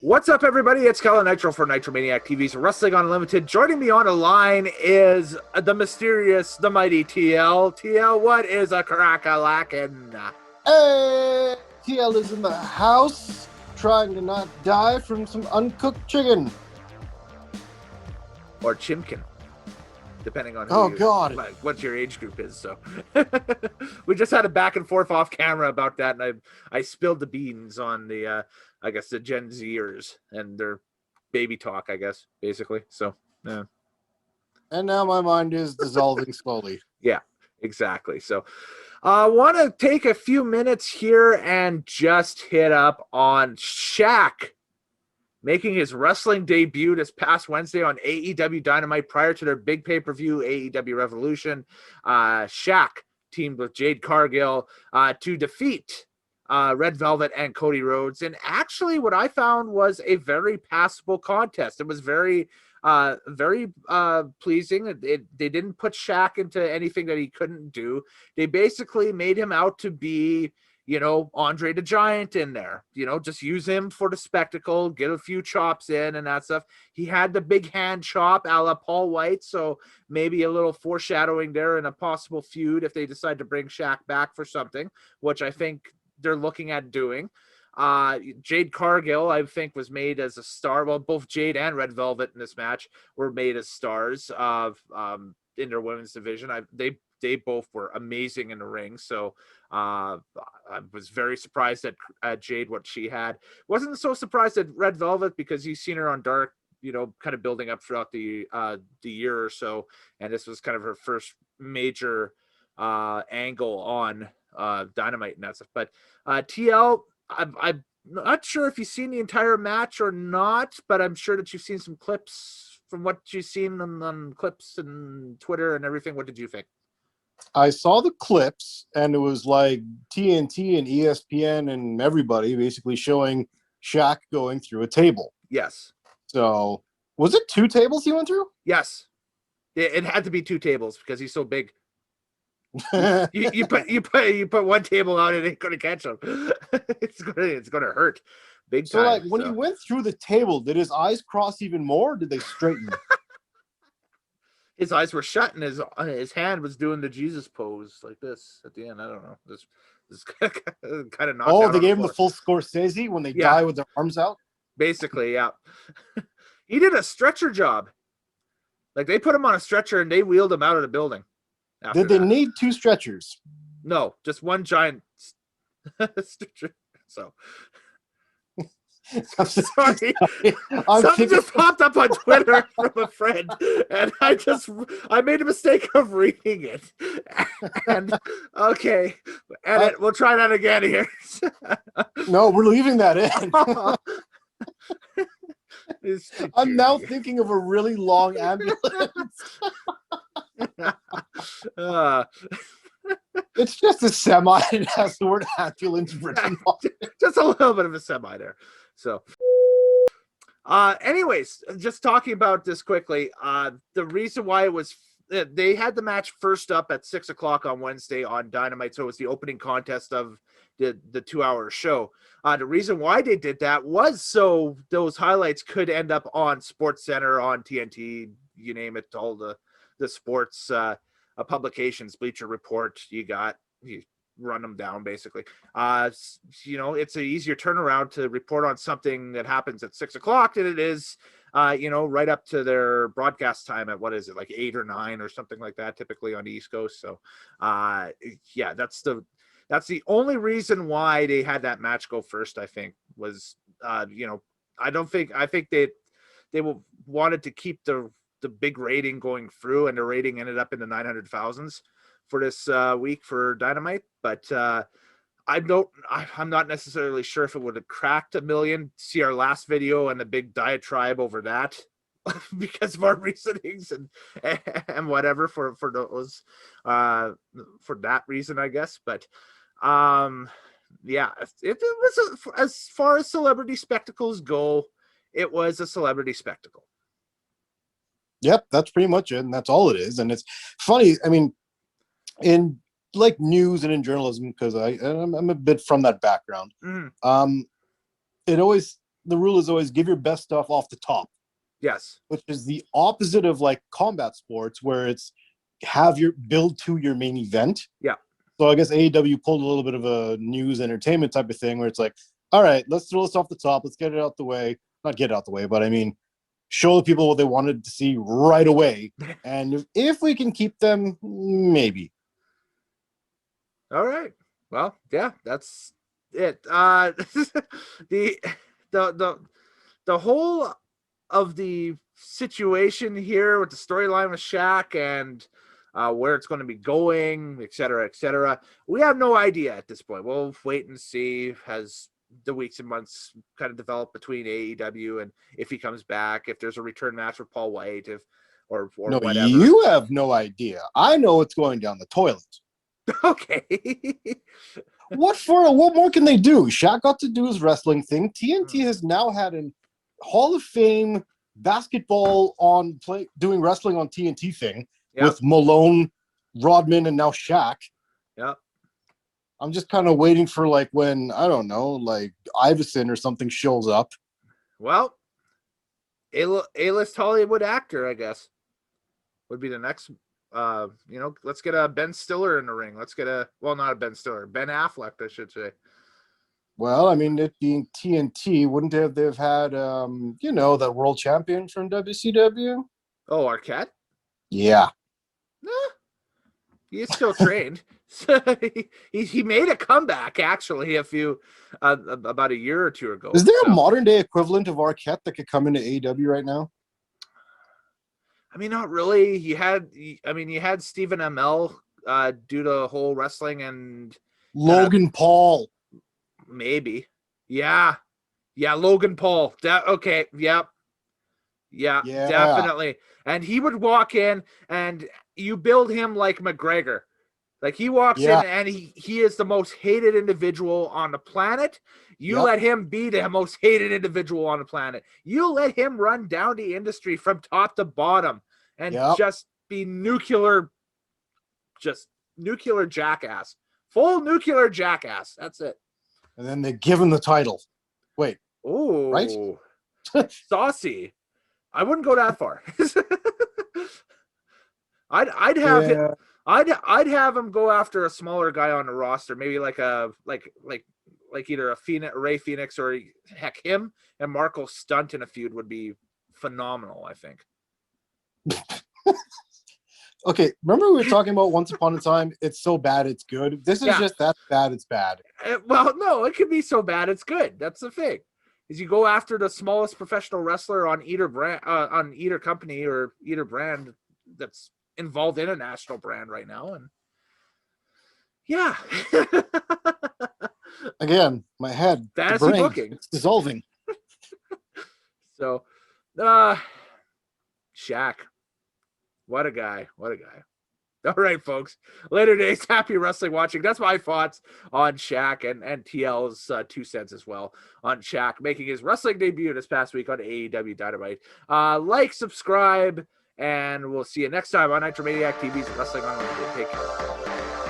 What's up, everybody? It's Kellen Nitro for Nitro Maniac TV's Wrestling Unlimited. Joining me on the line is the mysterious, the mighty TL. TL, what is a crack-a-lackin'? Hey, TL is in the house, trying to not die from some uncooked chicken. Or chimkin, depending on what your age group is. So we just had a back and forth off camera about that, and I spilled the beans on the I guess the Gen Zers and their baby talk, I guess, basically. So yeah. And now my mind is dissolving slowly. Yeah, exactly. So I want to take a few minutes here and just hit up on Shaq making his wrestling debut this past Wednesday on AEW Dynamite prior to their big pay-per-view, AEW Revolution. Shaq teamed with Jade Cargill to defeat Red Velvet and Cody Rhodes. And actually what I found was a very passable contest. It was very pleasing. They didn't put Shaq into anything that he couldn't do. They basically made him out to be, Andre the Giant in there, just use him for the spectacle, get a few chops in and that stuff. He had the big hand chop a la Paul White, so maybe a little foreshadowing there in a possible feud if they decide to bring Shaq back for something, which I think they're looking at doing. Jade Cargill, I think, was made as a star. Well, both Jade and Red Velvet in this match were made as stars of in their women's division. They both were amazing in the ring. So I was very surprised at Jade, what she had. Wasn't so surprised at Red Velvet because you've seen her on Dark, kind of building up throughout the year or so. And this was kind of her first major angle on Dynamite and that stuff. But TL, I'm not sure if you've seen the entire match or not, but I'm sure that you've seen some clips from what you've seen on clips and Twitter and everything. What did you think? I saw the clips, and it was like TNT and ESPN and everybody basically showing Shaq going through a table. Yes. So, was it 2 tables he went through? Yes. It had to be 2 tables because he's so big. you put one table out, it ain't gonna catch him. it's gonna hurt big time. So, like, when he went through the table, did his eyes cross even more? Or did they straighten? His eyes were shut, and his hand was doing the Jesus pose like this at the end. I don't know. This kind of knocked. Oh, they gave him the full Scorsese when they die with their arms out. Basically, yeah. He did a stretcher job. Like, they put him on a stretcher and they wheeled him out of the building. Did they need 2 stretchers? No, just one giant stretcher. So, I'm sorry. Something just popped up on Twitter from a friend, and I made a mistake of reading it. And okay, edit. We'll try that again here. No, we're leaving that in. I'm now thinking of a really long ambulance. It's just a semi. It has the word ambulance written on it. Just a little bit of a semi there. So, anyways, just talking about this quickly. The reason why it was they had the match first up at 6:00 on Wednesday on Dynamite, so it was the opening contest of the 2-hour show. The reason why they did that was so those highlights could end up on SportsCenter, on TNT, you name it, all the sports publications, Bleacher Report. You run them down basically. It's an easier turnaround to report on something that happens at 6:00 than it is right up to their broadcast time at, what is it, like 8 or 9 or something like that, typically on the East Coast. So that's the only reason why they had that match go first, I think, was I think they wanted to keep the big rating going through, and the rating ended up in the 900,000s for this week for Dynamite. But I'm not necessarily sure if it would have cracked 1 million. See our last video and the big diatribe over that because of our reasonings and whatever for those for that reason, I guess. But it was as far as celebrity spectacles go, it was a celebrity spectacle. Yep, that's pretty much it, and that's all it is. And it's funny, I mean, in like news and in journalism, because I'm a bit from that background. It always the rule is always give your best stuff off the top, Yes. which is the opposite of like combat sports where it's have your build to your main event. Yeah. So I guess AEW pulled a little bit of a news entertainment type of thing where it's like, all right, let's throw this off the top. Let's get it out the way. Not get it out the way, but I mean, show the people what they wanted to see right away. And if we can keep them, maybe. All right. Well, yeah, that's it. The the whole of the situation here with the storyline with Shaq and where it's going to be going, et cetera, et cetera. We have no idea at this point. We'll wait and see as the weeks and months kind of develop between AEW and if he comes back, if there's a return match with Paul White, if or No, whatever. you have no idea. I know what's going down the toilet. Okay. What more can they do? Shaq got to do his wrestling thing. TNT has now had a Hall of Fame basketball doing wrestling on TNT thing with Malone, Rodman, and now Shaq. Yep. I'm just kind of waiting for like when, I don't know, like Iverson or something shows up. Well, A-list Hollywood actor, I guess, would be the next. Let's get a Ben Stiller in the ring. Let's get not a Ben Stiller, Ben Affleck, I should say. Well, I mean, it being TNT, wouldn't they've had, that world champion from WCW? Oh, Arquette? Yeah. He is still trained. he made a comeback actually about a year or two ago. Is there a modern day equivalent of Arquette that could come into AEW right now? I mean, not really. You had Stephen Amell do the whole wrestling and Logan Paul. Maybe. Yeah, Logan Paul. Okay. Yep. Yeah, definitely. And he would walk in and you build him like McGregor. Like he walks in and he is the most hated individual on the planet. You let him be the most hated individual on the planet. You let him run down the industry from top to bottom and just be nuclear jackass. Full nuclear jackass. That's it. And then they give him the title. Wait. Oh, right? Saucy. I wouldn't go that far. I'd have him go after a smaller guy on the roster, maybe like either a Ray Phoenix or heck him and Marco Stunt in a feud would be phenomenal, I think. Okay, remember we were talking about Once Upon a Time, it's so bad it's good. This is just that bad it's bad. Well, no, it could be so bad it's good. That's the thing. Is you go after the smallest professional wrestler on either brand, on either company or either brand that's involved in a national brand right now, and again, my head, that's the brain, booking. it's dissolving. So, Shaq, what a guy! All right, folks. Later days, happy wrestling watching. That's my thoughts on Shaq and TL's 2 cents as well on Shaq making his wrestling debut this past week on AEW Dynamite. Like, subscribe, and we'll see you next time on Nitromaniac TV's Wrestling Unlimited. Take care.